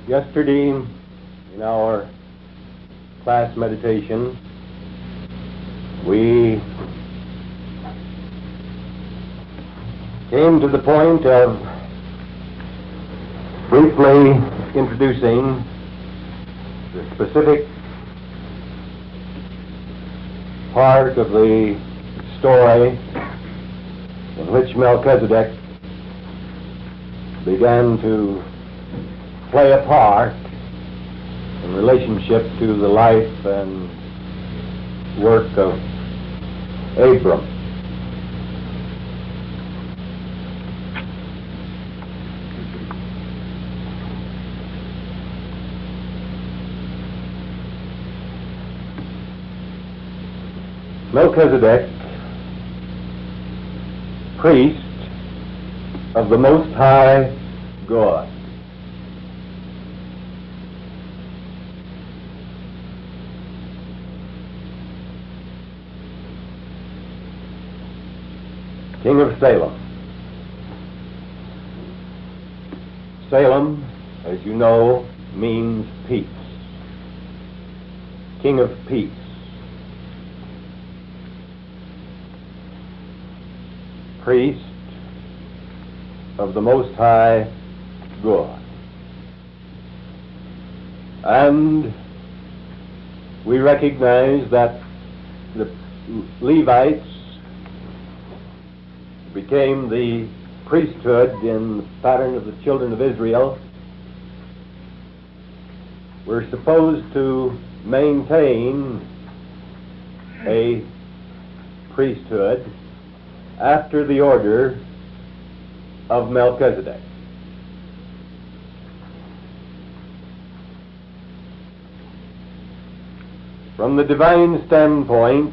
Yesterday, in our class meditation, we came to the point of briefly introducing the specific part of the story in which Melchizedek began to play a part in relationship to the life and work of Abram. Melchizedek, priest of the Most High God. King of Salem. Salem, as you know, means peace. King of peace. Priest of the Most High God. And we recognize that the Levites became the priesthood in the pattern of the children of Israel. We're supposed to maintain a priesthood after the order of Melchizedek. From the divine standpoint,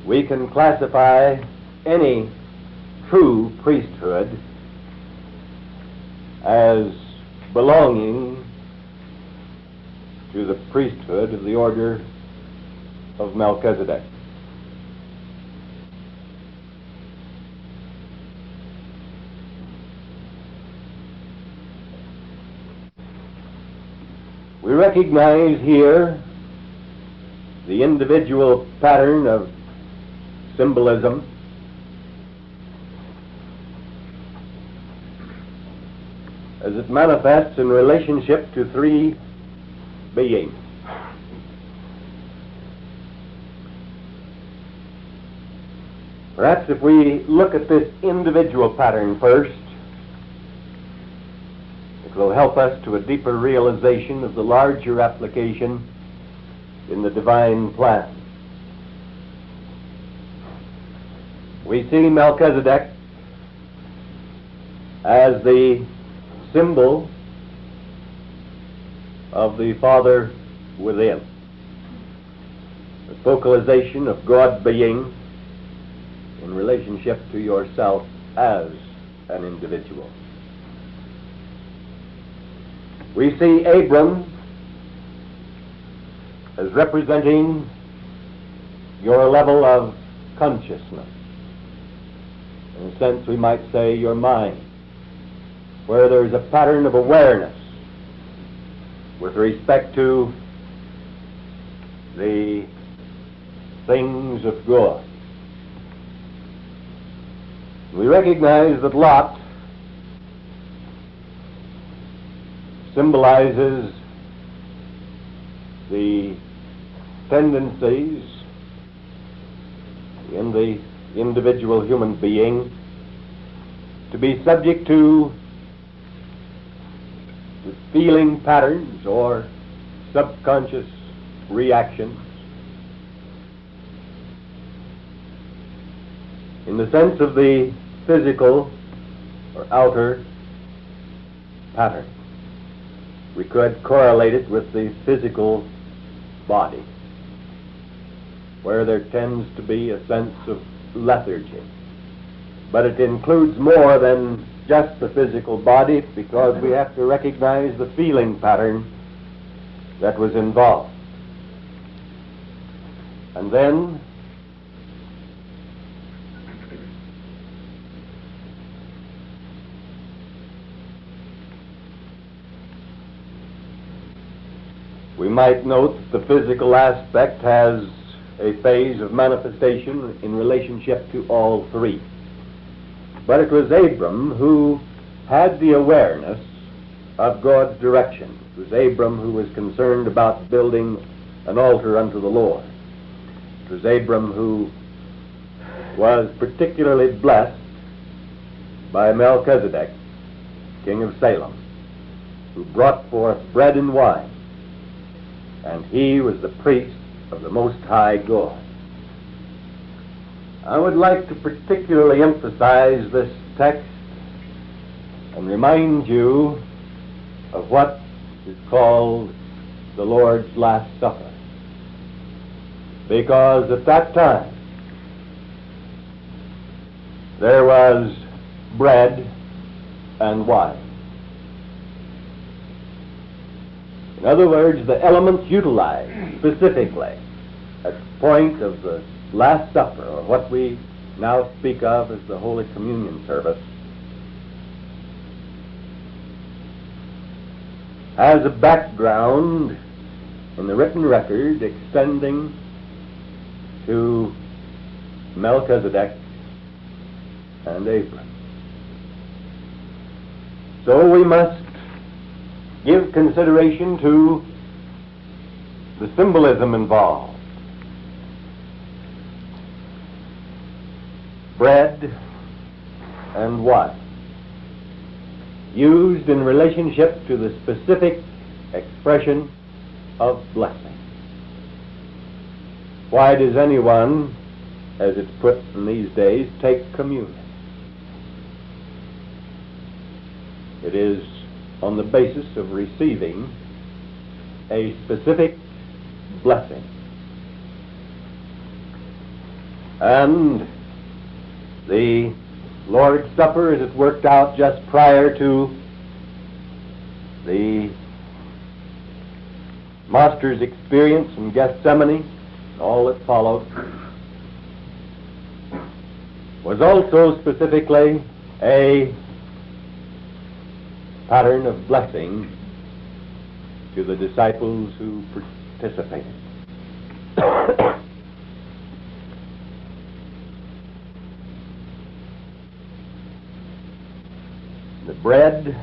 we can classify any true priesthood as belonging to the priesthood of the order of Melchizedek. We recognize here the individual pattern of symbolism as it manifests in relationship to three beings. Perhaps if we look at this individual pattern first, it will help us to a deeper realization of the larger application in the divine plan. We see Melchizedek as the symbol of the Father within, the focalization of God being in relationship to yourself as an individual. We see Abram as representing your level of consciousness. In a sense, we might say your mind, where there's a pattern of awareness with respect to the things of God. We recognize that Lot symbolizes the tendencies in the individual human being to be subject to the feeling patterns or subconscious reactions in the sense of the physical or outer pattern. We could correlate it with the physical body, where there tends to be a sense of lethargy. But it includes more than just the physical body, because we have to recognize the feeling pattern that was involved. And then We might note that the physical aspect has a phase of manifestation in relationship to all three. But it was Abram who had the awareness of God's direction. It was Abram who was concerned about building an altar unto the Lord. It was Abram who was particularly blessed by Melchizedek, king of Salem, who brought forth bread and wine, and he was the priest of the Most High God. I would like to particularly emphasize this text and remind you of what is called the Lord's Last Supper, because at that time there was bread and wine. In other words, the elements utilized specifically at the point of the Last Supper, or what we now speak of as the Holy Communion service, has a background in the written record extending to Melchizedek and Abram. So we must give consideration to the symbolism involved. Bread and wine, used in relationship to the specific expression of blessing. Why does anyone, as it's put in these days, take communion? It is on the basis of receiving a specific blessing. And the Lord's Supper, as it worked out just prior to the Master's experience in Gethsemane, all that followed, was also specifically a pattern of blessing to the disciples who participated. The bread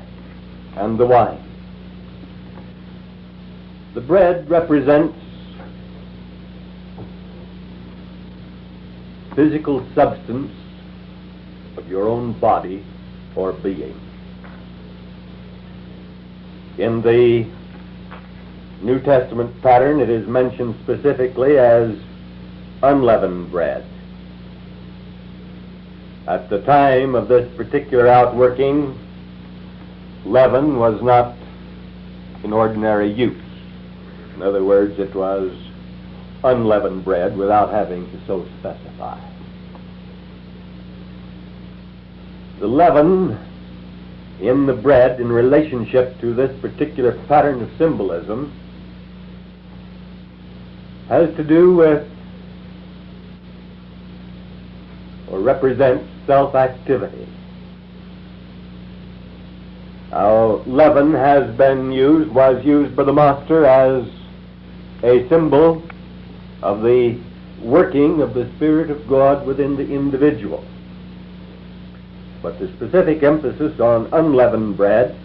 and the wine. The bread represents physical substance of your own body or being. In the New Testament pattern, it is mentioned specifically as unleavened bread. At the time of this particular outworking, leaven was not in ordinary use. In other words, it was unleavened bread without having to so specify. The leaven in the bread in relationship to this particular pattern of symbolism has to do with or represents self-activity. Now, leaven was used by the Master as a symbol of the working of the Spirit of God within the individual. But the specific emphasis on unleavened bread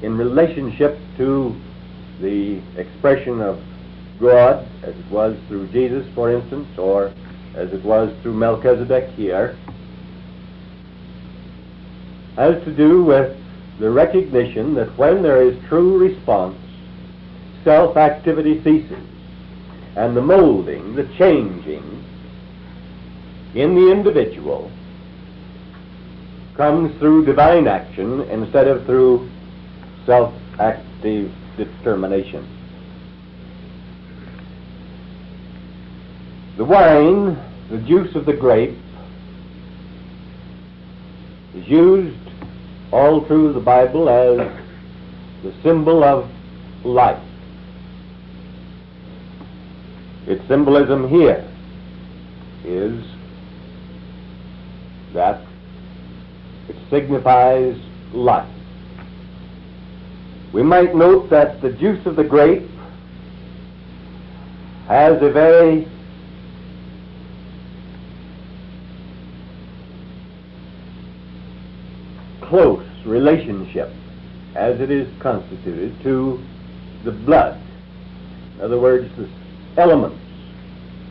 in relationship to the expression of God, as it was through Jesus, for instance, or as it was through Melchizedek here, has to do with the recognition that when there is true response, self-activity ceases, and the molding, the changing in the individual comes through divine action instead of through self-active determination. The wine, the juice of the grape, is used all through the Bible as the symbol of life. Its symbolism here is that it signifies life. We might note that the juice of the grape has a very close relationship, as it is constituted, to the blood. In other words, the elements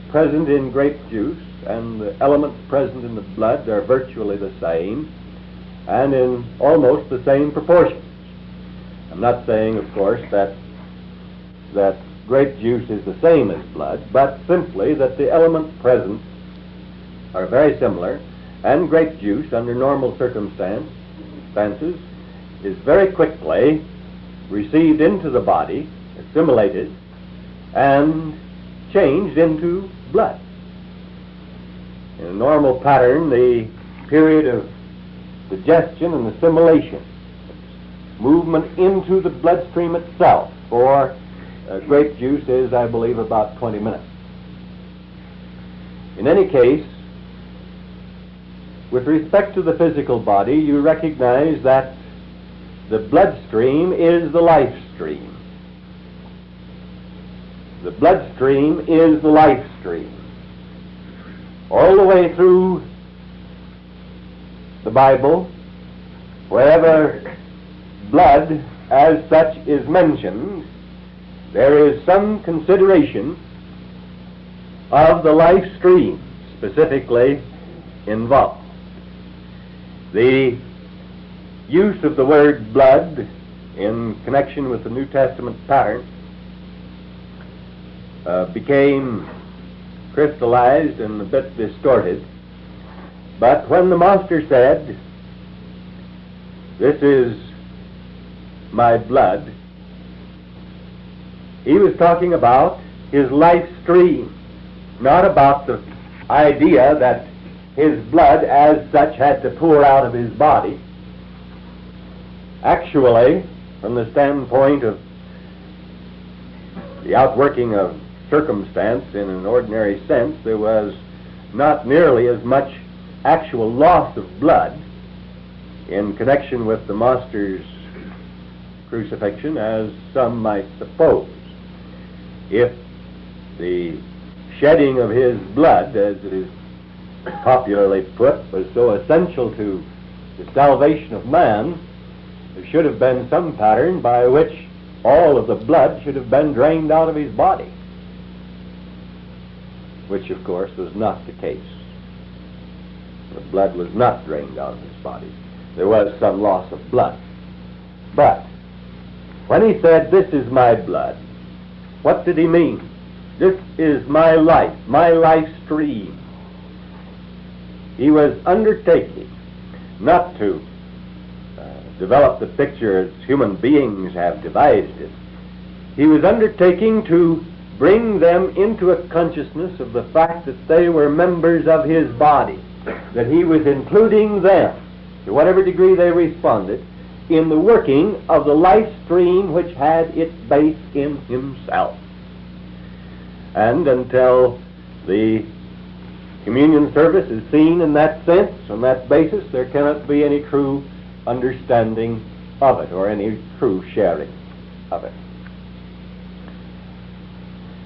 present in grape juice and the elements present in the blood are virtually the same and in almost the same proportions. I'm not saying, of course, that grape juice is the same as blood, but simply that the elements present are very similar, and grape juice, under normal circumstances, is very quickly received into the body, assimilated, and changed into blood. In a normal pattern, the period of digestion and assimilation, movement into the bloodstream itself for grape juice is, I believe, about 20 minutes. In any case, with respect to the physical body, you recognize that the bloodstream is the life stream. The bloodstream is the life stream. All the way through the Bible, wherever blood as such is mentioned, there is some consideration of the life stream specifically involved. The use of the word blood in connection with the New Testament pattern became crystallized and a bit distorted. But when the master said, "This is my blood," he was talking about his life stream, not about the idea that his blood as such had to pour out of his body. Actually, from the standpoint of the outworking of circumstance in an ordinary sense, there was not nearly as much actual loss of blood in connection with the master's crucifixion as some might suppose. If the shedding of his blood, as it is popularly put, was so essential to the salvation of man, there should have been some pattern by which all of the blood should have been drained out of his body, which of course was not the case. The blood was not drained out of his body. There was some loss of blood. But when he said, "This is my blood," what did he mean? This is my life stream. He was undertaking not to develop the picture as human beings have devised it. He was undertaking to bring them into a consciousness of the fact that they were members of his body, that he was including them, to whatever degree they responded, in the working of the life stream which had its base in himself. And until the communion service is seen in that sense, on that basis, there cannot be any true understanding of it or any true sharing of it.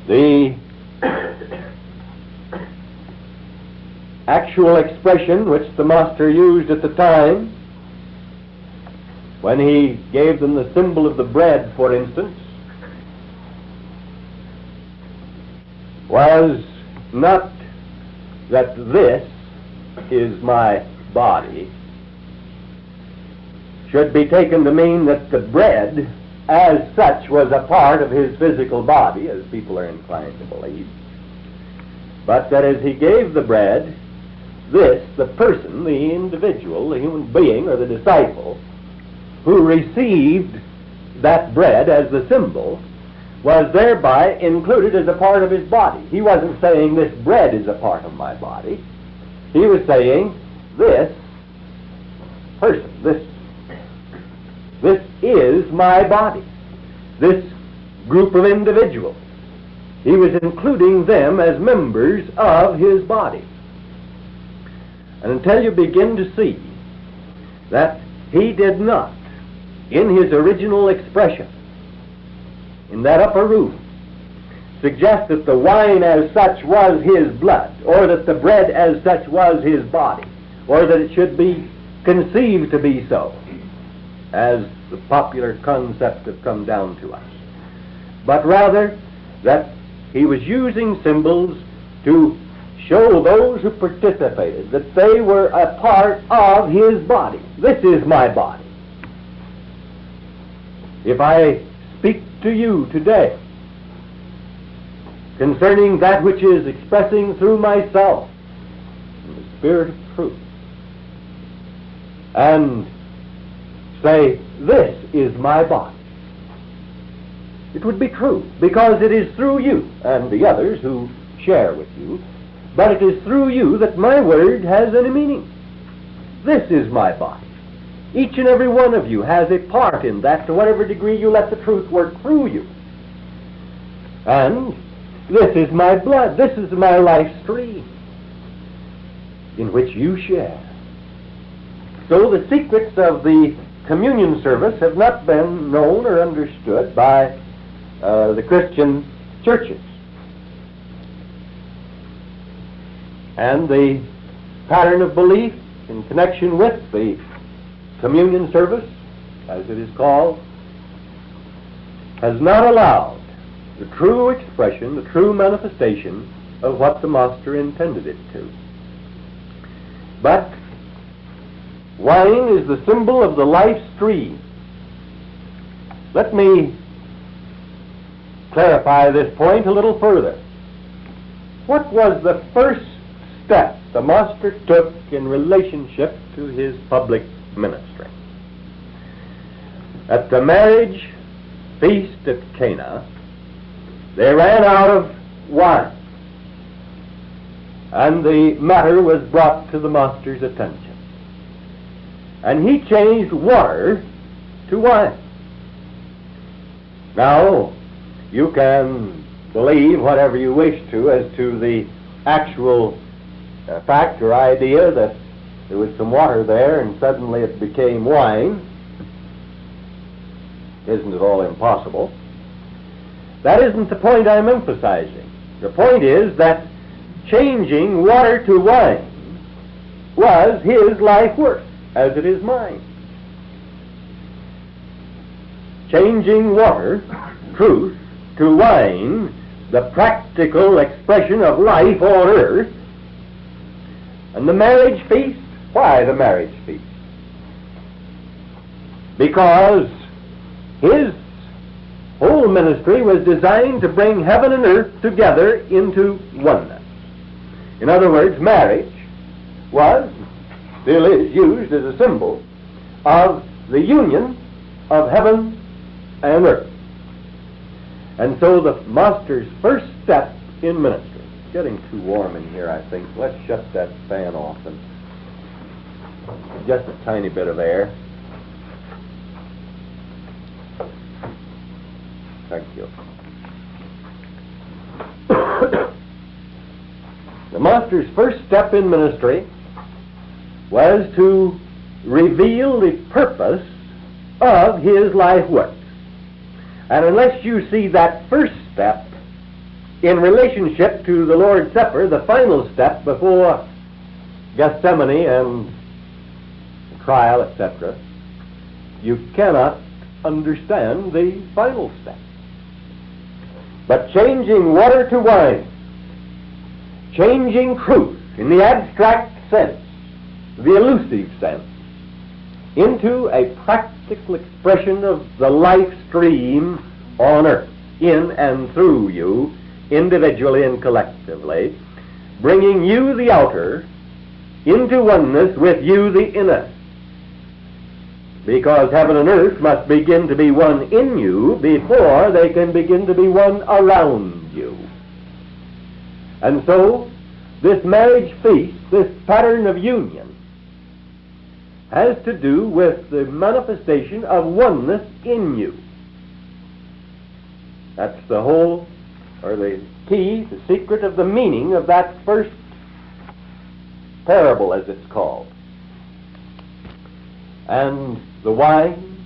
The actual expression which the master used at the time, when he gave them the symbol of the bread, for instance, was not that "this is my body," should be taken to mean that the bread as such was a part of his physical body, as people are inclined to believe, but that as he gave the bread, this, the person, the individual, the human being, or the disciple, who received that bread as the symbol, was thereby included as a part of his body. He wasn't saying, "This bread is a part of my body." He was saying, "This person, this is my body, this group of individuals." He was including them as members of his body. And until you begin to see that he did not, in his original expression, in that upper room, suggest that the wine as such was his blood, or that the bread as such was his body, or that it should be conceived to be so, as the popular concepts have come down to us, but rather that he was using symbols to show those who participated that they were a part of his body. This is my body. If I speak to you today concerning that which is expressing through myself in the spirit of truth, and say, this is my body, it would be true, because it is through you and the others who share with you, but it is through you that my word has any meaning. This is my body. Each and every one of you has a part in that, to whatever degree you let the truth work through you. And this is my blood, this is my life stream, in which you share. So the secrets of the communion service have not been known or understood by the Christian churches. And the pattern of belief in connection with the communion service, as it is called, has not allowed the true expression, the true manifestation of what the Master intended it to. But wine is the symbol of the life stream. Let me clarify this point a little further. What was the first step the Master took in relationship to his public ministry? At the marriage feast at Cana, they ran out of wine, and the matter was brought to the Master's attention. And he changed water to wine. Now, you can believe whatever you wish to as to the actual fact or idea that there was some water there and suddenly it became wine. Isn't it all impossible? That isn't the point I'm emphasizing. The point is that changing water to wine was his life work, as it is mine. Changing water, truth, to wine, the practical expression of life on earth. And the marriage feast, why the marriage feast? Because his whole ministry was designed to bring heaven and earth together into oneness. In other words, marriage was, still is, used as a symbol of the union of heaven and earth. And so the Master's first step in ministry, it's getting too warm in here, I think. Let's shut that fan off and just a tiny bit of air. Thank you. The Master's first step in ministry was to reveal the purpose of his life work. And unless you see that first step in relationship to the Lord's Supper, the final step before Gethsemane and trial, etc., you cannot understand the final step. But changing water to wine, changing truth in the abstract sense, the elusive sense, into a practical expression of the life stream on earth, in and through you, individually and collectively, bringing you, the outer, into oneness with you, the inner. Because heaven and earth must begin to be one in you before they can begin to be one around you. And so, this marriage feast, this pattern of union, has to do with the manifestation of oneness in you. That's the whole, or the key, the secret of the meaning of that first parable, as it's called. And the wine,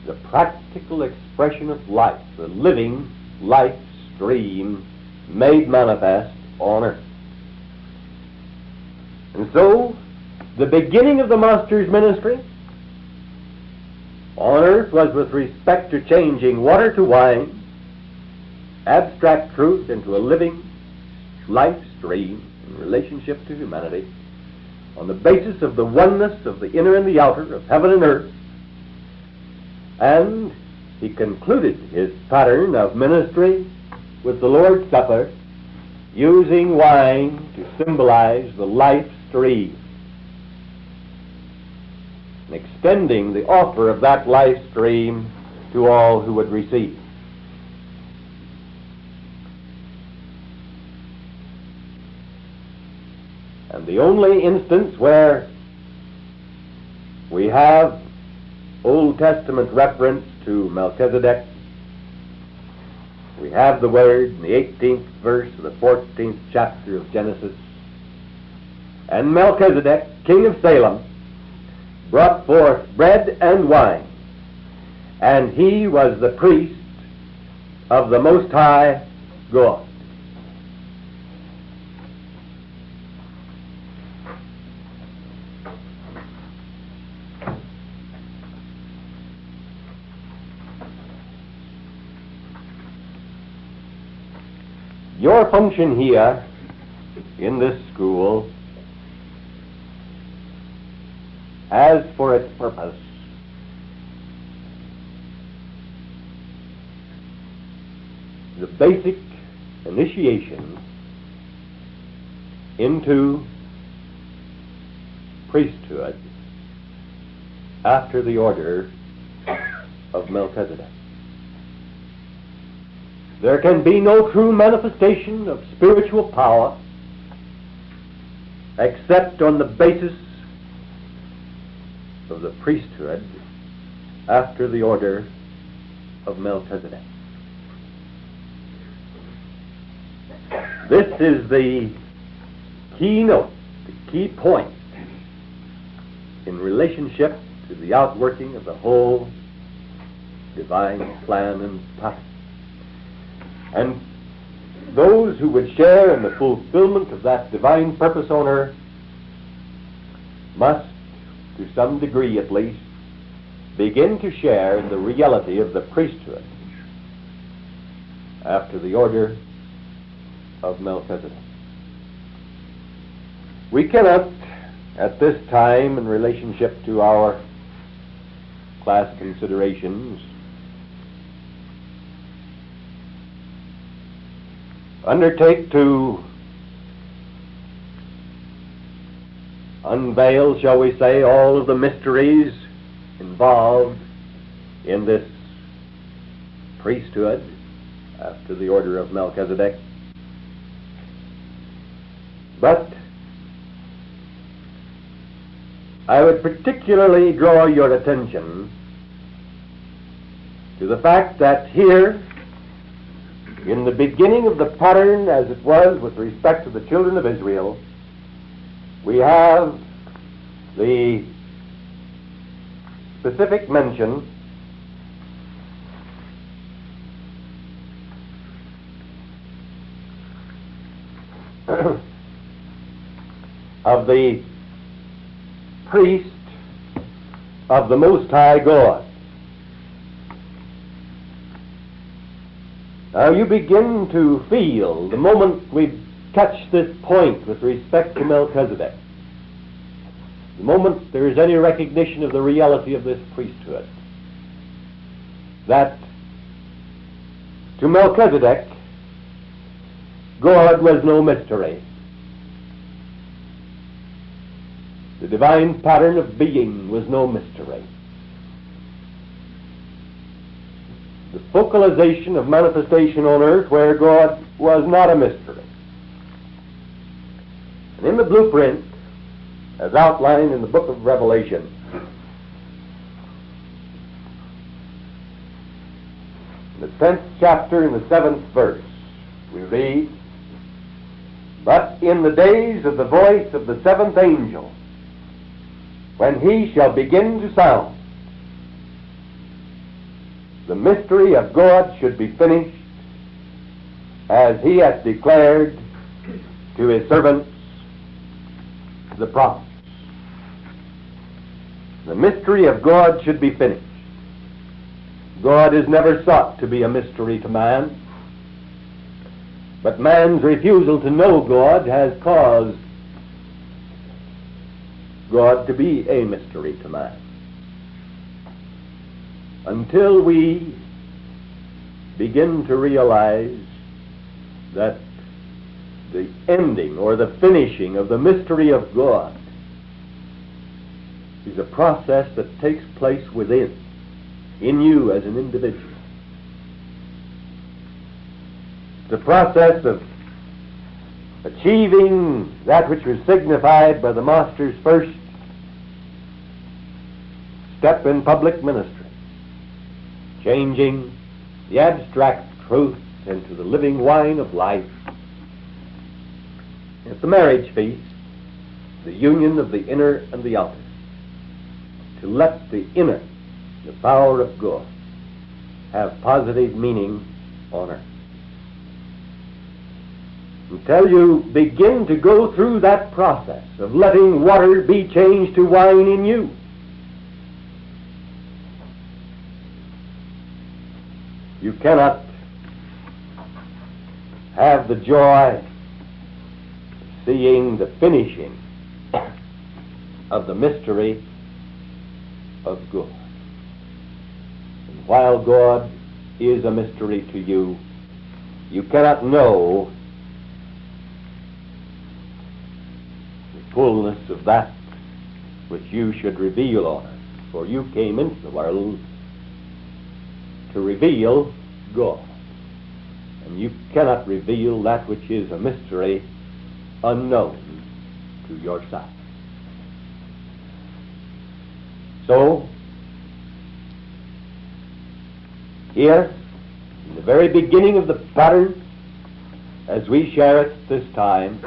the practical expression of life, the living life stream made manifest on earth. And so, the beginning of the Master's ministry on earth was with respect to changing water to wine, abstract truth into a living life stream in relationship to humanity, on the basis of the oneness of the inner and the outer, of heaven and earth. And he concluded his pattern of ministry with the Lord's Supper, using wine to symbolize the life stream, and extending the offer of that life stream to all who would receive. And the only instance where we have Old Testament reference to Melchizedek, we have the word in the 18th verse of the 14th chapter of Genesis. And Melchizedek, king of Salem, brought forth bread and wine, and he was the priest of the Most High God. Your function here in this school has for its purpose the basic initiation into priesthood after the order of Melchizedek. There can be no true manifestation of spiritual power except on the basis of the priesthood after the order of Melchizedek. This is the keynote, the key point in relationship to the outworking of the whole divine plan and pattern. And those who would share in the fulfillment of that divine purpose on earth must, to some degree at least, begin to share in the reality of the priesthood after the order of Melchizedek. We cannot, at this time, in relationship to our class considerations, undertake to unveil, shall we say, all of the mysteries involved in this priesthood after the order of Melchizedek. But I would particularly draw your attention to the fact that here, in the beginning of the pattern as it was with respect to the children of Israel, we have the specific mention of the priest of the Most High God. Now you begin to feel, the moment we touch this point with respect to Melchizedek, the moment there is any recognition of the reality of this priesthood, that to Melchizedek, God was no mystery. The divine pattern of being was no mystery. The focalization of manifestation on earth where God was not a mystery. And in the blueprint, as outlined in the book of Revelation, in the 10th chapter in the 7th verse, we read, "But in the days of the voice of the seventh angel, when he shall begin to sound, the mystery of God should be finished, as he hath declared to his servants the prophets. The mystery of God should be finished. God is never sought to be a mystery to man, but man's refusal to know God has caused God to be a mystery to man. Until we begin to realize that the ending or the finishing of the mystery of God is a process that takes place within, in you as an individual. The process of achieving that which was signified by the Master's first step in public ministry, changing the abstract truth into the living wine of life. At the marriage feast, the union of the inner and the outer, to let the inner, the power of God, have positive meaning on earth. Until you begin to go through that process of letting water be changed to wine in you, you cannot have the joy of seeing the finishing of the mystery of God. And while God is a mystery to you, you cannot know the fullness of that which you should reveal on earth. For you came into the world to reveal God. And you cannot reveal that which is a mystery unknown to yourself. So, here, in the very beginning of the pattern, as we share it this time,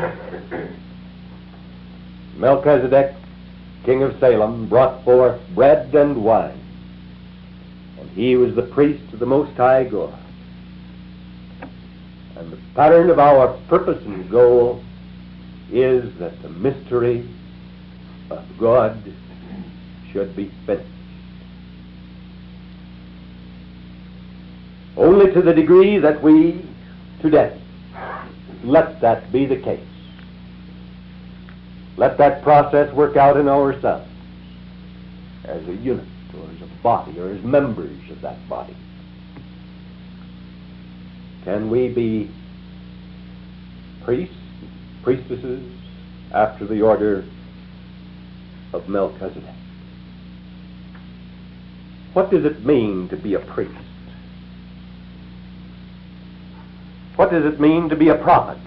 Melchizedek, king of Salem, brought forth bread and wine, and he was the priest of the Most High God. And the pattern of our purpose and goal is that the mystery of God should be finished. Only to the degree that we today let that be the case. Let that process work out in ourselves as a unit or as a body or as members of that body. Can we be priests, priestesses after the order of Melchizedek? What does it mean to be a priest? What does it mean to be a prophet?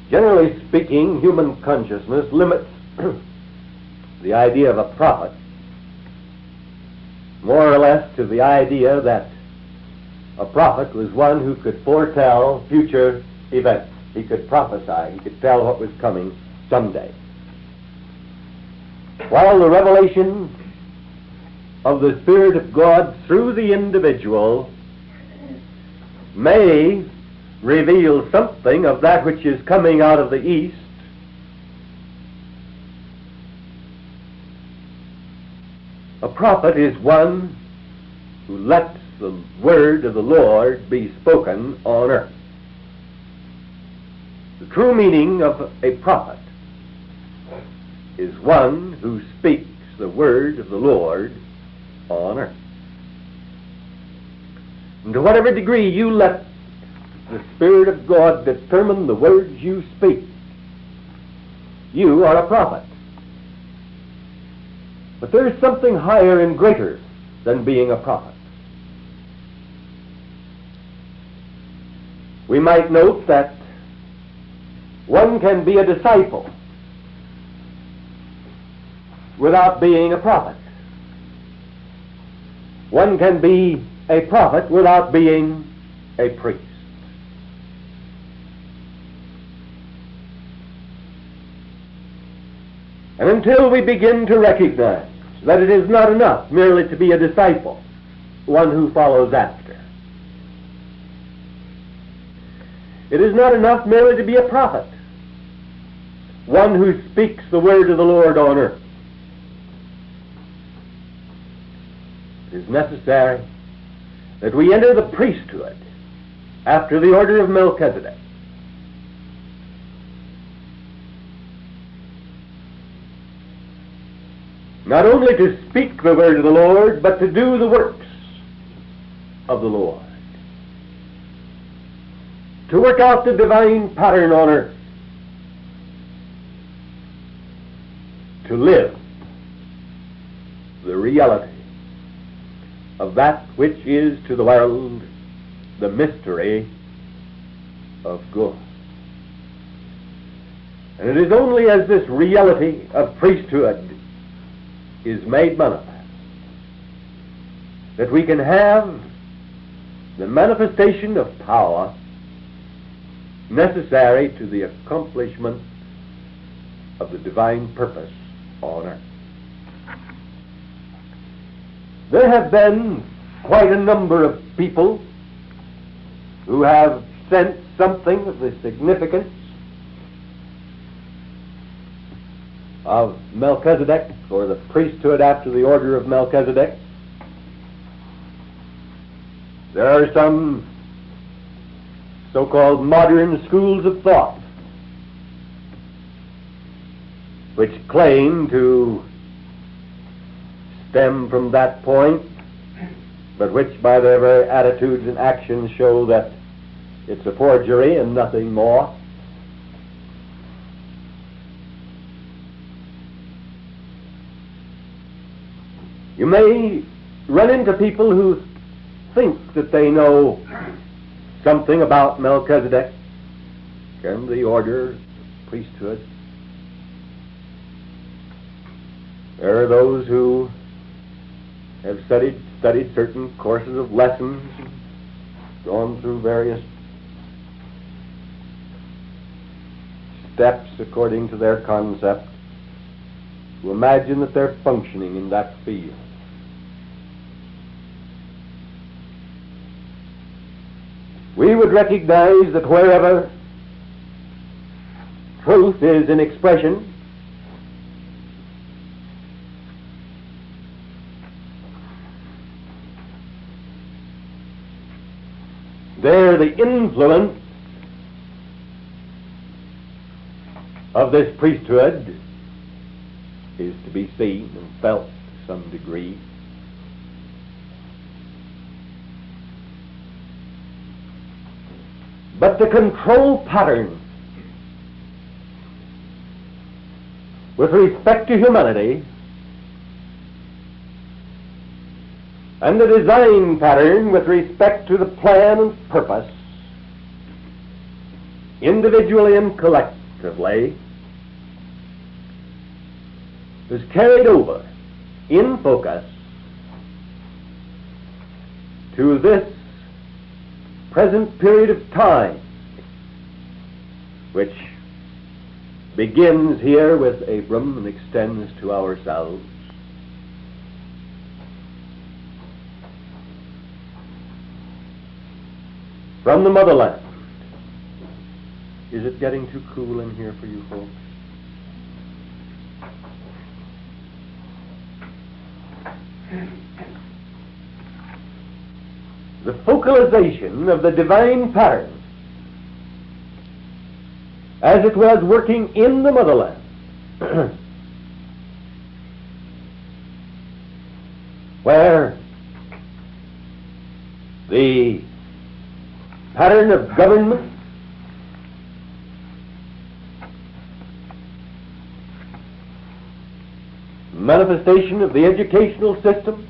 Generally speaking, human consciousness limits the idea of a prophet more or less to the idea that a prophet was one who could foretell future events. He could prophesy. He could tell what was coming someday. While the revelation of the Spirit of God through the individual may reveal something of that which is coming out of the east, a prophet is one who lets the word of the Lord be spoken on earth. The true meaning of a prophet is one who speaks the word of the Lord on earth. And to whatever degree you let the Spirit of God determine the words you speak, you are a prophet. But there is something higher and greater than being a prophet. We might note that one can be a disciple without being a prophet. One can be a prophet without being a priest. And until we begin to recognize that it is not enough merely to be a disciple, one who follows after. It is not enough merely to be a prophet, one who speaks the word of the Lord on earth. It is necessary that we enter the priesthood after the order of Melchizedek. Not only to speak the word of the Lord, but to do the works of the Lord. To work out the divine pattern on earth. To live the reality of that which is to the world the mystery of God. And it is only as this reality of priesthood is made manifest that we can have the manifestation of power necessary to the accomplishment of the divine purpose on earth. There have been quite a number of people who have sensed something of the significance of Melchizedek, or the priesthood after the order of Melchizedek. There are some so-called modern schools of thought which claim to stem from that point, but which by their very attitudes and actions show that it's a forgery and nothing more. You may run into people who think that they know something about Melchizedek and the order, priesthood. There are those who have studied certain courses of lessons, gone through various steps according to their concept, to imagine that they're functioning in that field. We would recognize that wherever truth is in expression, there the influence of this priesthood is to be seen and felt to some degree. But the control pattern with respect to humanity and the design pattern with respect to the plan and purpose, individually and collectively, is carried over in focus to this present period of time, which begins here with Abram and extends to ourselves. From the motherland. Is it getting too cool in here for you folks? The focalization of the divine pattern as it was working in the motherland where the pattern of government manifestation of the educational system,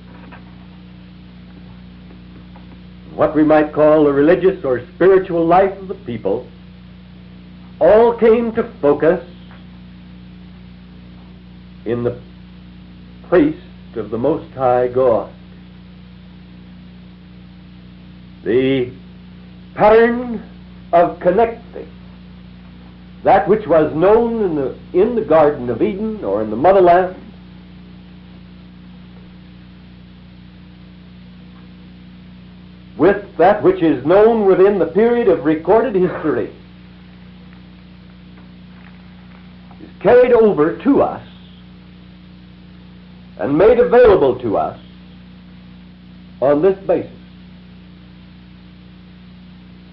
what we might call the religious or spiritual life of the people, all came to focus in the priest of the Most High God. The pattern of connecting that which was known in the Garden of Eden or in the motherland with that which is known within the period of recorded history is carried over to us and made available to us on this basis.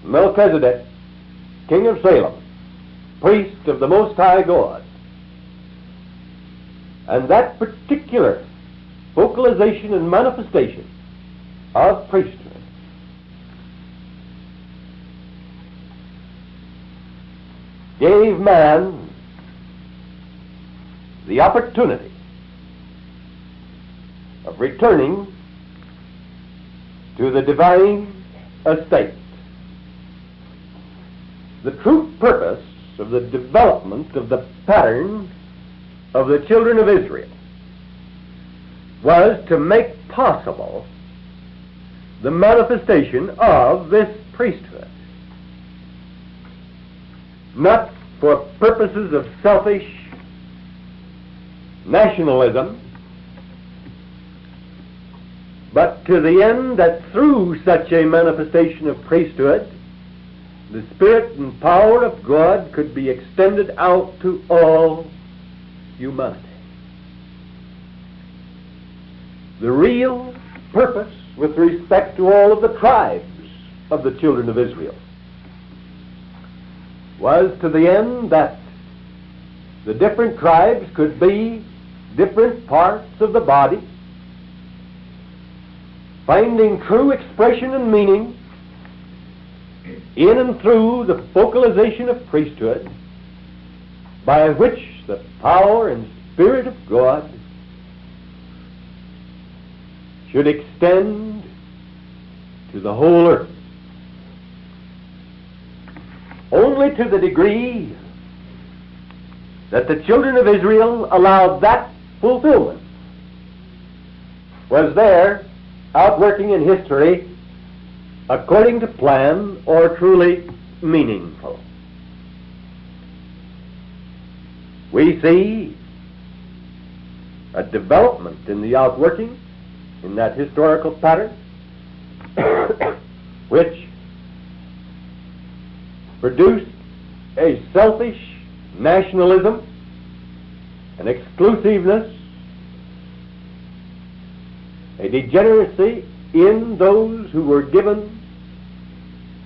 Melchizedek, king of Salem, priest of the Most High God, and that particular vocalization and manifestation of priesthood gave man the opportunity of returning to the divine estate. The true purpose of the development of the pattern of the children of Israel was to make possible the manifestation of this priesthood, not for purposes of selfish nationalism, but to the end that through such a manifestation of priesthood, the Spirit and power of God could be extended out to all humanity. The real purpose with respect to all of the tribes of the children of Israel was to the end that the different tribes could be different parts of the body, finding true expression and meaning in and through the vocalization of priesthood, by which the power and Spirit of God should extend to the whole earth. Only to the degree that the children of Israel allowed that fulfillment was there outworking in history according to plan or truly meaningful. We see a development in the outworking in that historical pattern which produced a selfish nationalism, an exclusiveness, a degeneracy in those who were given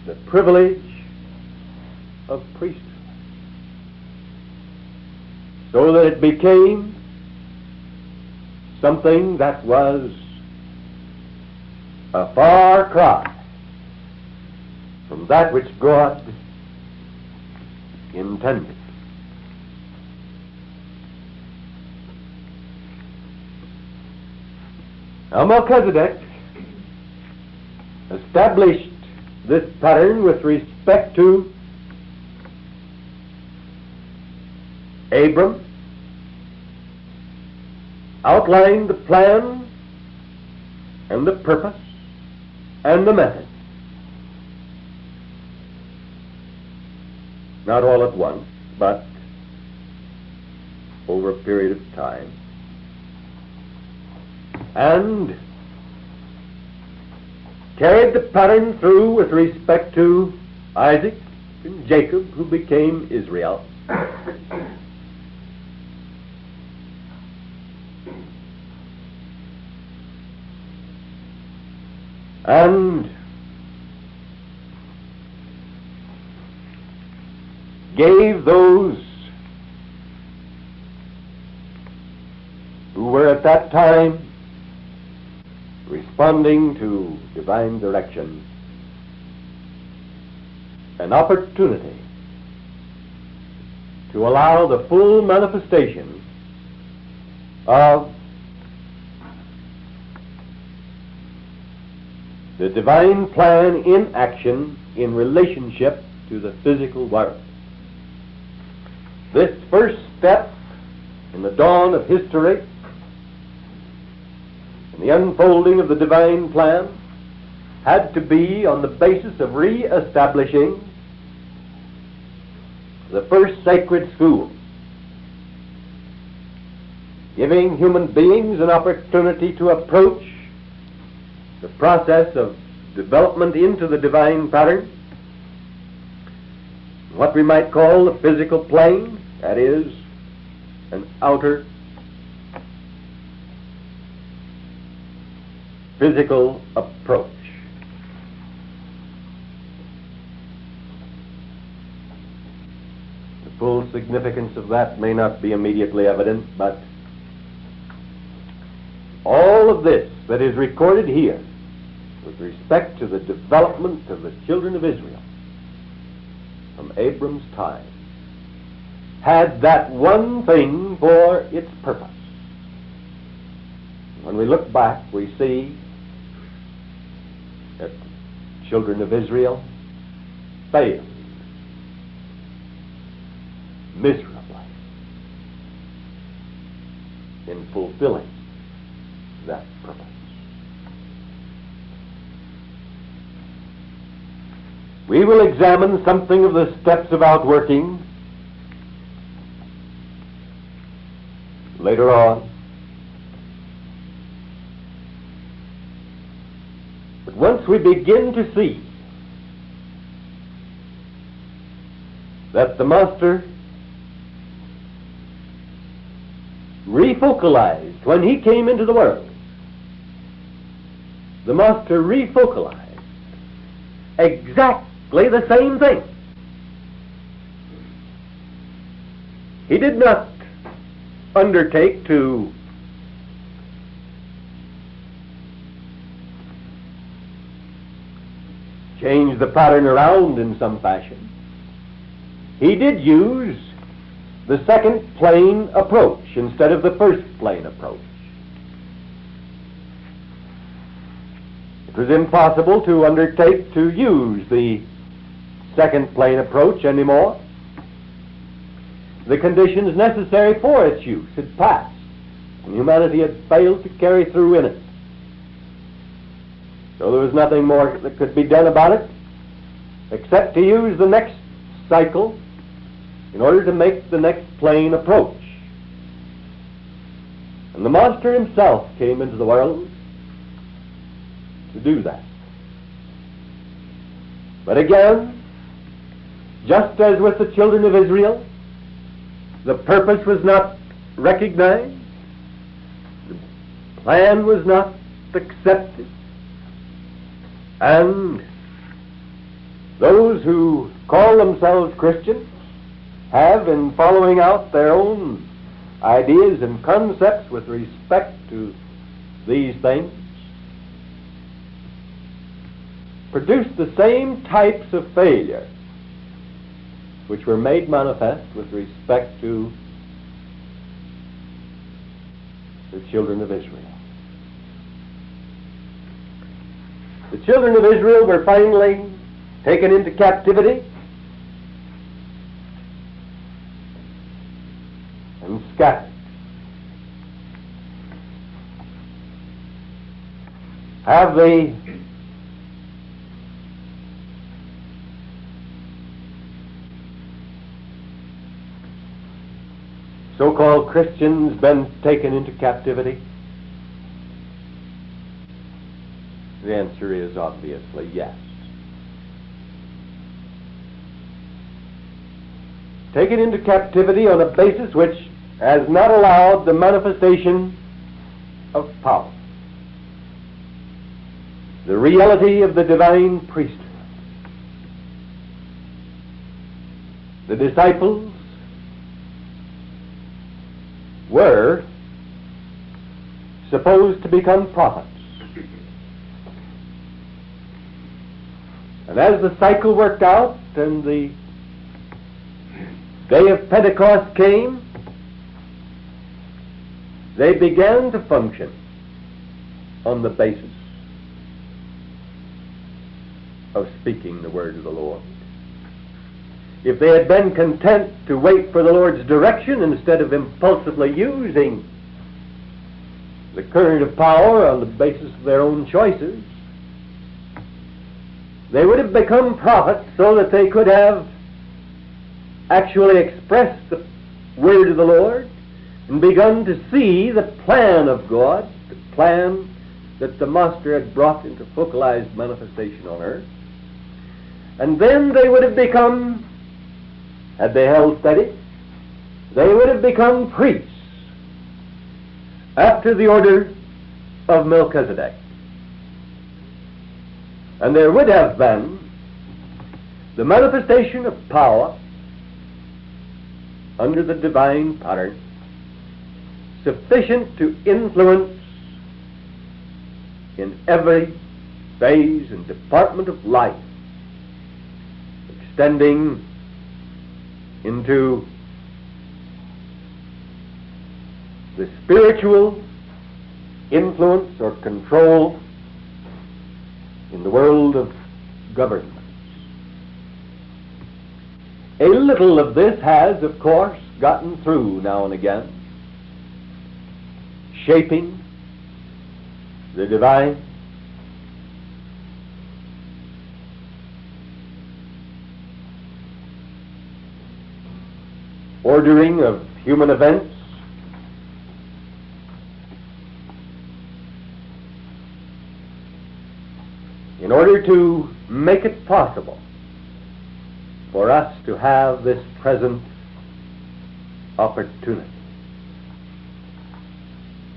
the privilege of priesthood, so that it became something that was a far cry from that which God intended. Now Melchizedek established this pattern with respect to Abram, outlined the plan and the purpose and the method. Not all at once, but over a period of time. And carried the pattern through with respect to Isaac and Jacob, who became Israel. And gave those who were at that time responding to divine direction an opportunity to allow the full manifestation of the divine plan in action in relationship to the physical world. This first step in the dawn of history, in the unfolding of the divine plan, had to be on the basis of re-establishing the first sacred school, giving human beings an opportunity to approach the process of development into the divine pattern, what we might call the physical plane, that is, an outer physical approach. The full significance of that may not be immediately evident, but all of this that is recorded here with respect to the development of the children of Israel from Abram's time had that one thing for its purpose. When we look back, we see that the children of Israel failed miserably in fulfilling that purpose. We will examine something of the steps of outworking later on. But once we begin to see that the Master refocalized when he came into the world, the Master refocalized exactly the same thing. He did not undertake to change the pattern around in some fashion. He did use the second plane approach instead of the first plane approach. It was impossible to undertake to use the second plane approach anymore. The conditions necessary for its use had passed, and humanity had failed to carry through in it. So there was nothing more that could be done about it except to use the next cycle in order to make the next plane approach. And the Master himself came into the world to do that. But again, just as with the children of Israel, the purpose was not recognized, the plan was not accepted, and those who call themselves Christians have, in following out their own ideas and concepts with respect to these things, produced the same types of failure which were made manifest with respect to the children of Israel. The children of Israel were finally taken into captivity and scattered. Have the so-called Christians been taken into captivity? The answer is obviously yes. Taken into captivity on a basis which has not allowed the manifestation of power, the reality of the divine priesthood. The disciples were supposed to become prophets. And as the cycle worked out and the day of Pentecost came, they began to function on the basis of speaking the word of the Lord. If they had been content to wait for the Lord's direction instead of impulsively using the current of power on the basis of their own choices, they would have become prophets so that they could have actually expressed the word of the Lord and begun to see the plan of God, the plan that the Master had brought into focalized manifestation on earth. And then they would have become, had they held steady, they would have become priests after the order of Melchizedek. And there would have been the manifestation of power under the divine pattern sufficient to influence in every phase and department of life, extending into the spiritual influence or control in the world of governments. A little of this has, of course, gotten through now and again, shaping the divine, ordering of human events, in order to make it possible for us to have this present opportunity.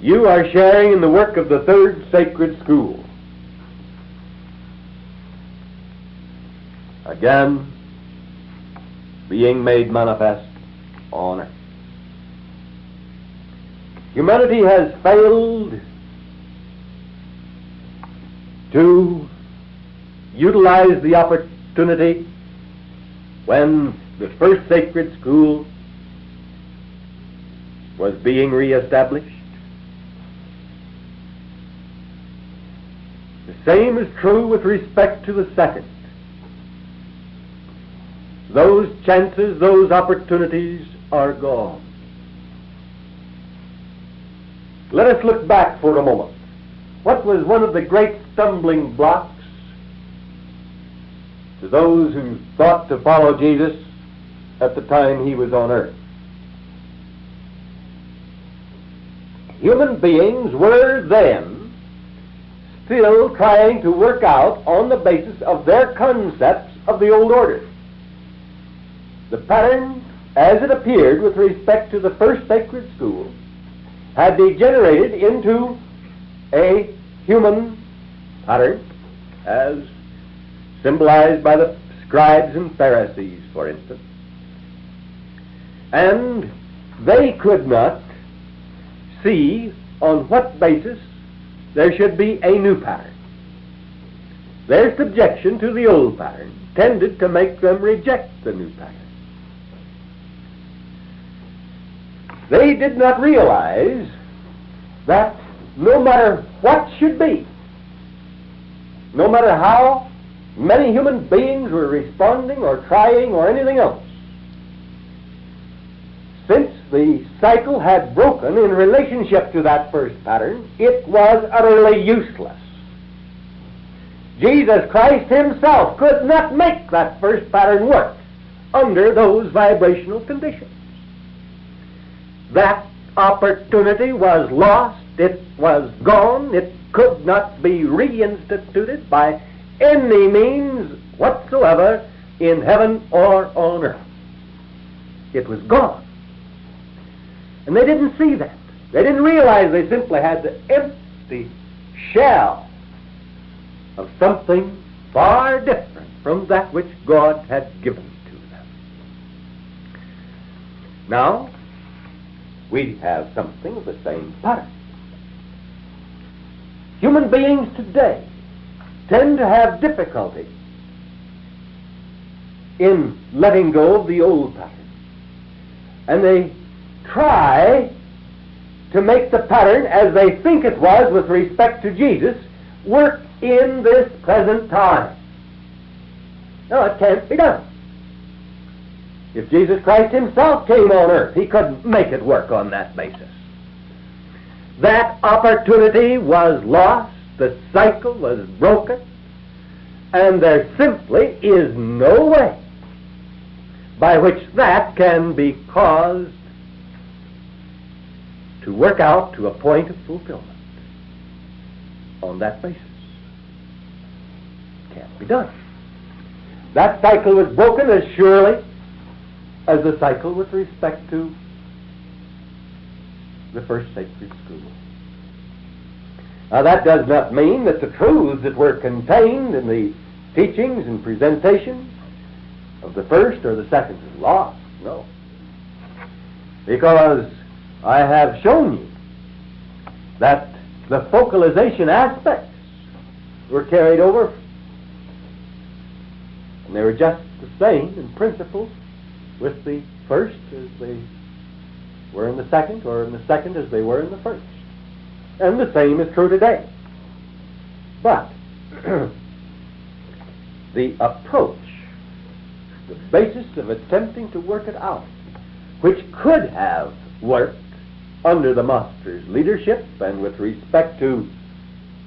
You are sharing in the work of the third sacred school. Again, being made manifest on earth. Humanity has failed to utilize the opportunity when the first sacred school was being reestablished. The same is true with respect to the second. Those chances, those opportunities are gone. Let us look back for a moment. What was one of the great stumbling blocks to those who thought to follow Jesus at the time he was on earth? Human beings were then still trying to work out on the basis of their concepts of the old order. The pattern, as it appeared with respect to the first sacred school, had degenerated into a human pattern, as symbolized by the scribes and Pharisees, for instance. And they could not see on what basis there should be a new pattern. Their subjection to the old pattern tended to make them reject the new pattern. They did not realize that no matter what should be, no matter how many human beings were responding or trying or anything else, since the cycle had broken in relationship to that first pattern, it was utterly useless. Jesus Christ himself could not make that first pattern work under those vibrational conditions. That opportunity was lost, it was gone, it could not be reinstituted by any means whatsoever in heaven or on earth. It was gone. And they didn't see that. They didn't realize they simply had the empty shell of something far different from that which God had given to them. Now, we have something of the same pattern. Human beings today tend to have difficulty in letting go of the old pattern. And they try to make the pattern, as they think it was with respect to Jesus, work in this present time. No, it can't be done. If Jesus Christ himself came on earth, he couldn't make it work on that basis. That opportunity was lost, the cycle was broken, and there simply is no way by which that can be caused to work out to a point of fulfillment on that basis. Can't be done. That cycle was broken as surely as the cycle with respect to the first sacred school. Now that does not mean that the truths that were contained in the teachings and presentations of the first or the second is lost. No. Because I have shown you that the focalization aspects were carried over, and they were just the same in principle with the first as they were in the second, or in the second as they were in the first. And the same is true today. But the approach, the basis of attempting to work it out, which could have worked under the master's leadership and with respect to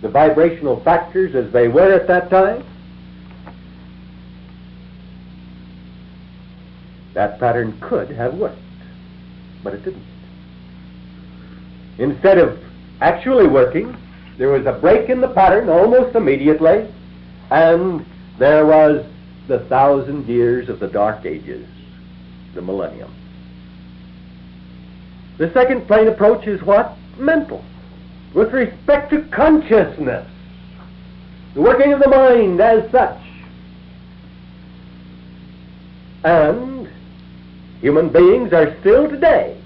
the vibrational factors as they were at that time, that pattern could have worked, but it didn't. Instead of actually working, there was a break in the pattern almost immediately, and there was the 1,000 years of the Dark Ages, the millennium. The second plane approach is what? Mental. With respect to consciousness, the working of the mind as such. And human beings are still today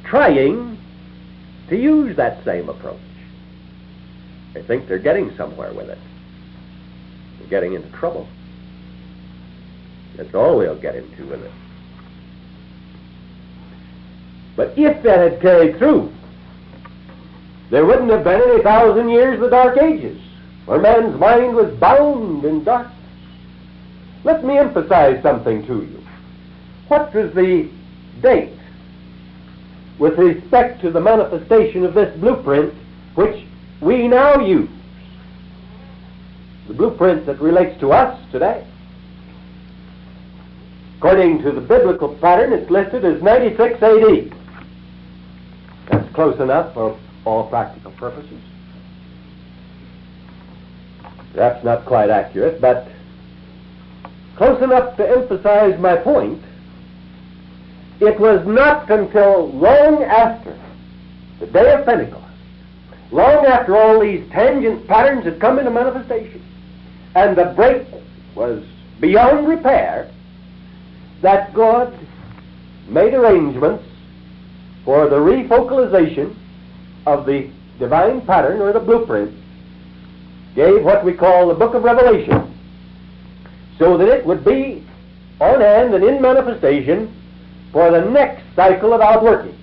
trying to use that same approach. They think they're getting somewhere with it. They're getting into trouble. That's all they'll get into with it. But if that had carried through, there wouldn't have been any 1,000 years of the Dark Ages, where man's mind was bound in darkness. Let me emphasize something to you. What was the date with respect to the manifestation of this blueprint which we now use? The blueprint that relates to us today. According to the biblical pattern, it's listed as 96 AD. That's close enough for all practical purposes. Perhaps not quite accurate, but close enough to emphasize my point. It was not until long after the day of Pentecost, long after all these tangent patterns had come into manifestation, and the break was beyond repair, that God made arrangements for the refocalization of the divine pattern or the blueprint, gave what we call the book of Revelation, so that it would be on hand and in manifestation for the next cycle of outworking.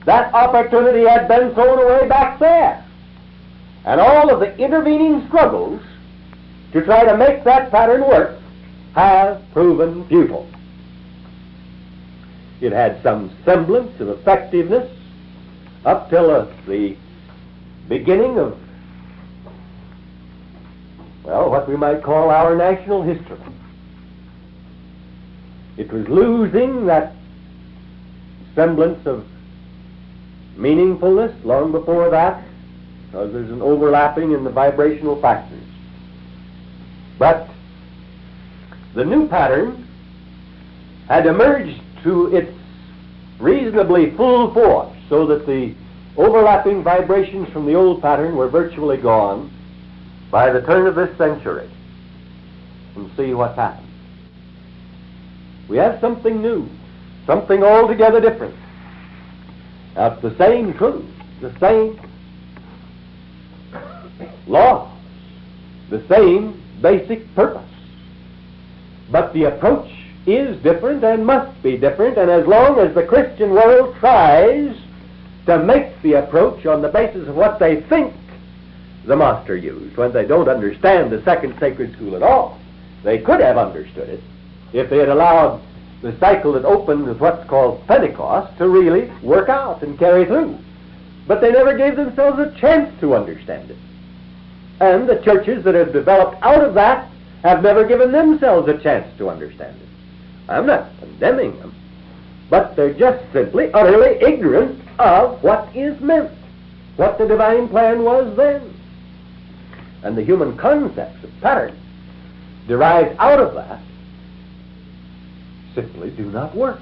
That opportunity had been thrown away back there, and all of the intervening struggles to try to make that pattern work have proven futile. It had some semblance of effectiveness up till the beginning of, well, what we might call our national history. It was losing that semblance of meaningfulness long before that, because there's an overlapping in the vibrational factors. But the new pattern had emerged to its reasonably full force, so that the overlapping vibrations from the old pattern were virtually gone by the turn of this century. And see what's happened. We have something new, something altogether different. That's the same truth, the same law, the same basic purpose. But the approach is different and must be different, and as long as the Christian world tries to make the approach on the basis of what they think the master used, when they don't understand the second sacred school at all, they could have understood it if they had allowed the cycle that opened with what's called Pentecost to really work out and carry through. But they never gave themselves a chance to understand it. And the churches that have developed out of that have never given themselves a chance to understand it. I'm not condemning them, but they're just simply utterly ignorant of what is meant, what the divine plan was then. and the human concepts of pattern derived out of that simply do not work.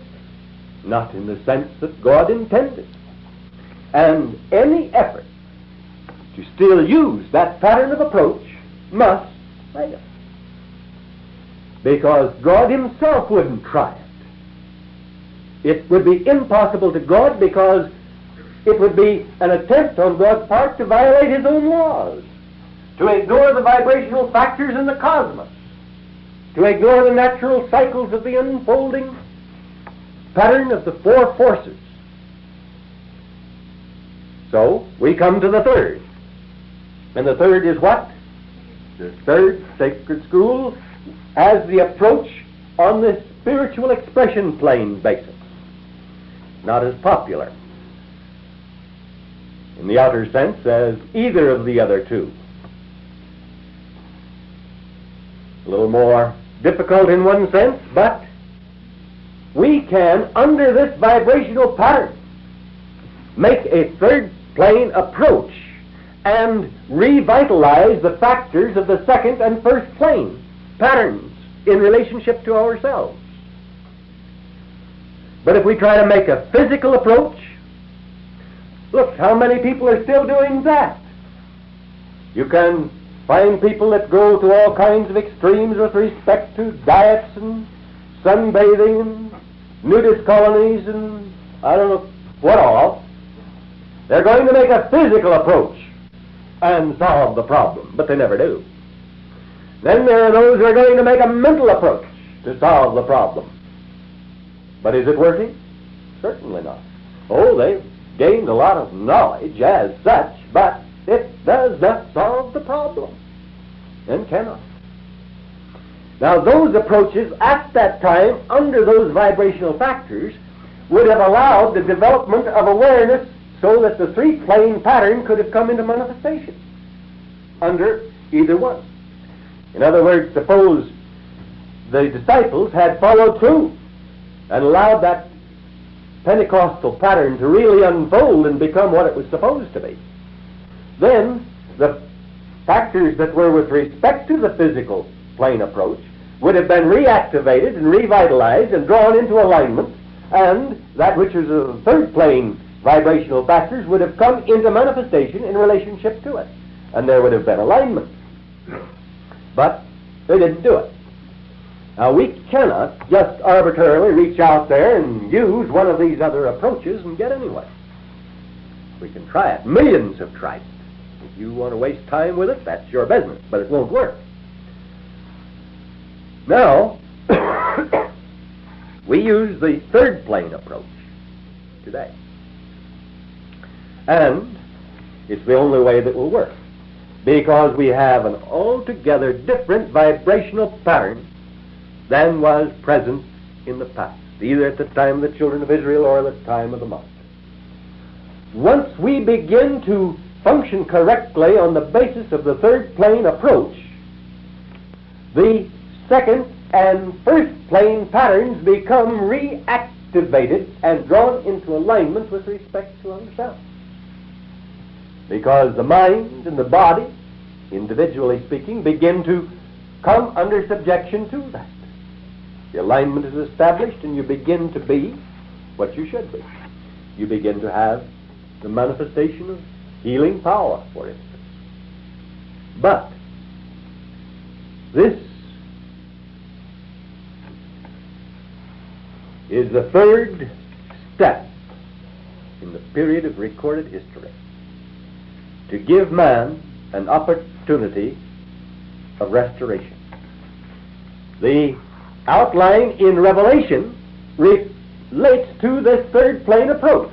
Not in the sense that God intended. And any effort to still use that pattern of approach must fail. Because God himself wouldn't try it. It would be impossible to God, because it would be an attempt on God's part to violate his own laws, to ignore the vibrational factors in the cosmos, to ignore the natural cycles of the unfolding pattern of the four forces. So, we come to the third. And the third is what? The third sacred school as the approach on the spiritual expression plane basis. Not as popular in the outer sense as either of the other two. A little more difficult in one sense, but we can, under this vibrational pattern, make a third plane approach and revitalize the factors of the second and first plane patterns in relationship to ourselves. But if we try to make a physical approach, look how many people are still doing that. You can find people that go to all kinds of extremes with respect to diets and sunbathing and nudist colonies and I don't know what all. They're going to make a physical approach and solve the problem, but they never do. Then there are those who are going to make a mental approach to solve the problem. But is it working? Certainly not. Oh, they've gained a lot of knowledge as such, but it does not solve the problem, and cannot. Now, those approaches at that time, under those vibrational factors, would have allowed the development of awareness so that the three-plane pattern could have come into manifestation under either one. In other words, suppose the disciples had followed through and allowed that Pentecostal pattern to really unfold and become what it was supposed to be. Then the factors that were with respect to the physical plane approach would have been reactivated and revitalized and drawn into alignment, and that which is the third plane vibrational factors would have come into manifestation in relationship to it, and there would have been alignment. But they didn't do it. Now, we cannot just arbitrarily reach out there and use one of these other approaches and get anywhere. We can try it. Millions have tried it. If you want to waste time with it, that's your business, but it won't work. Now, we use the third plane approach today. And it's the only way that will work, because we have an altogether different vibrational pattern than was present in the past, either at the time of the children of Israel or the time of the monk. Once we begin to function correctly on the basis of the third plane approach, the second and first plane patterns become reactivated and drawn into alignment with respect to ourselves. Because the mind and the body, individually speaking, begin to come under subjection to that. The alignment is established, and you begin to be what you should be. You begin to have the manifestation of healing power, for instance. But this is the third step in the period of recorded history to give man an opportunity of restoration. The outline in Revelation relates to this third plane approach.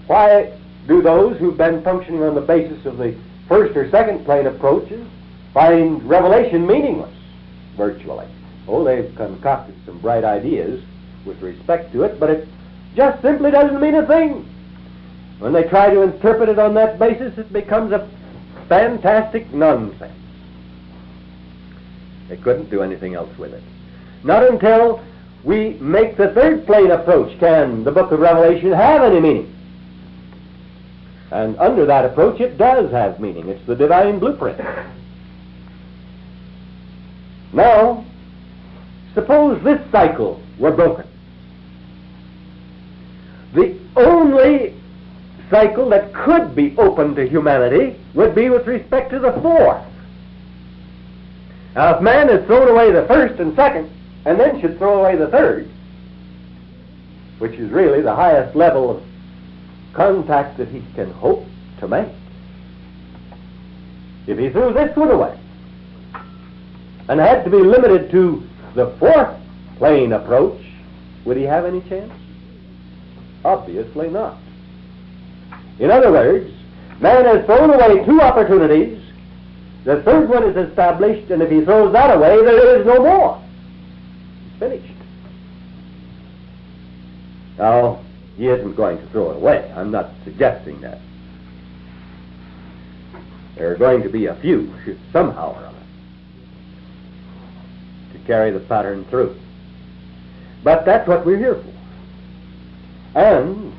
Why do those who've been functioning on the basis of the first or second plane approaches find Revelation meaningless, virtually? Oh, they've concocted some bright ideas with respect to it, but it just simply doesn't mean a thing. When they try to interpret it on that basis, it becomes a fantastic nonsense. They couldn't do anything else with it. Not until we make the third plane approach can the book of Revelation have any meaning. And under that approach, it does have meaning. It's the divine blueprint. Now, suppose this cycle were broken. The only cycle that could be open to humanity would be with respect to the fourth. Now, if man has thrown away the first and second, and then should throw away the third, which is really the highest level of contact that he can hope to make, if he threw this one away and had to be limited to the fourth plane approach, would he have any chance? Obviously not. In other words, man has thrown away two opportunities. The third one is established, and if he throws that away, there is no more. It's finished. Now, he isn't going to throw it away. I'm not suggesting that. There are going to be a few, somehow or other, to carry the pattern through. But that's what we're here for. And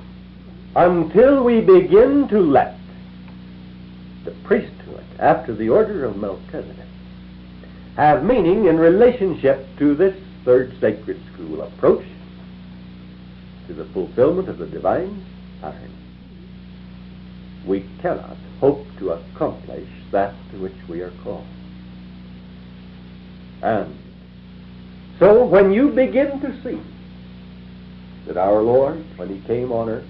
until we begin to let the priesthood, after the order of Melchizedek, have meaning in relationship to this third sacred school approach to the fulfillment of the divine pattern, we cannot hope to accomplish that to which we are called. And so when you begin to see that our Lord, when he came on earth,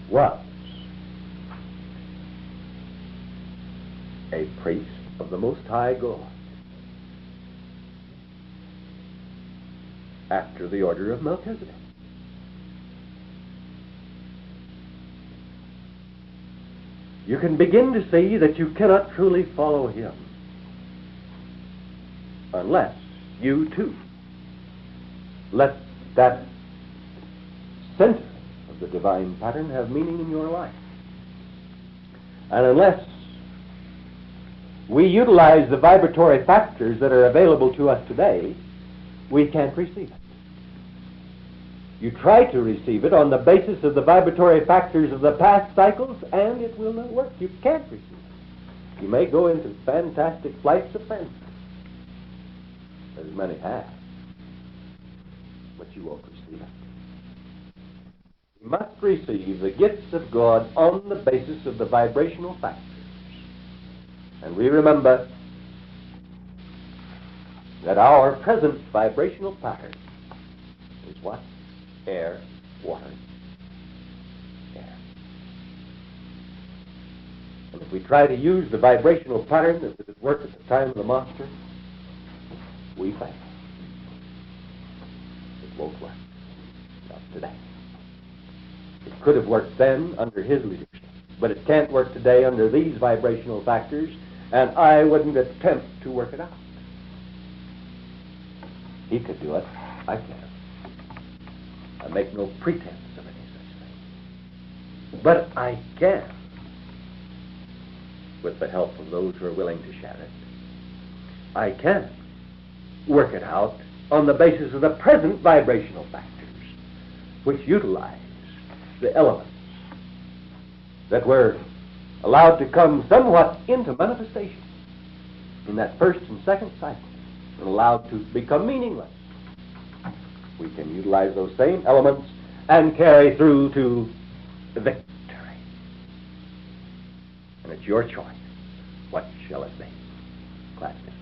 was a priest of the Most High God after the order of Melchizedek, you can begin to see that you cannot truly follow him unless you too let that center of the divine pattern have meaning in your life. And unless we utilize the vibratory factors that are available to us today, we can't receive it. You try to receive it on the basis of the vibratory factors of the past cycles, and it will not work. You can't receive it. You may go into fantastic flights of fancy, as many have, but you won't receive it. You must receive the gifts of God on the basis of the vibrational factors. And we remember that our present vibrational pattern is what? Air, water, air. And if we try to use the vibrational pattern that would work at the time of the monster, we fail. It won't work. Not today. It could have worked then under his leadership, but it can't work today under these vibrational factors, and I wouldn't attempt to work it out. He could do it. I can't. I make no pretense of any such thing. But I can, with the help of those who are willing to share it, I can work it out on the basis of the present vibrational factors, which utilize the elements that were allowed to come somewhat into manifestation in that first and second cycle and allowed to become meaningless. We can utilize those same elements and carry through to the victory. And it's your choice. What shall it be? Class dismissed.